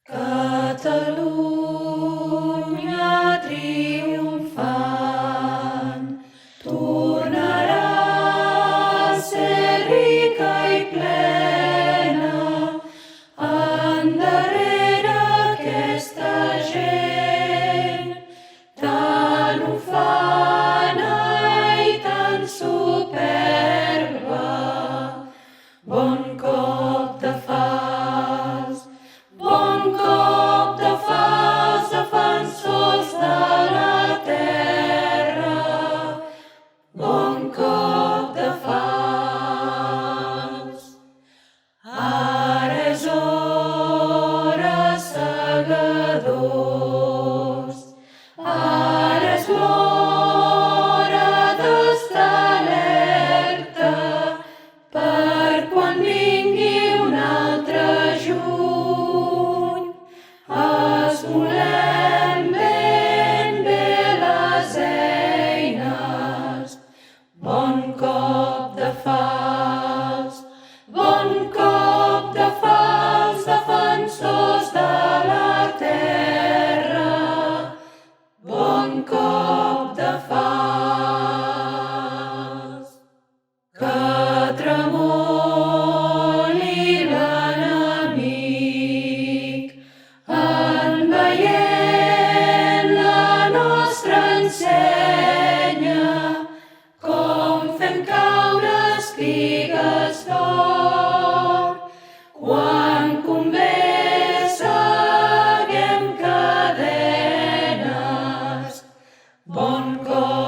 Catalunya triomfant, tornarà a ser rica i plena, endarrere aquesta gent tan ufana i tan superba. Bon cop de falç, bon cop de falç, defensors de la terra. Bon cop de falç. Ara és hora, segadors, ara és l'hora d'estar alerta per quan vingui un altre juny. Esmolem ben bé les eines. Bon cop de falç, bon cop de falç, defensors de la terra. Bon cop de falç. Que tremoli l'enemic en veient la nostra ensenya, com fem caure espigues d'or, quan convé seguem cadenes. Bon cop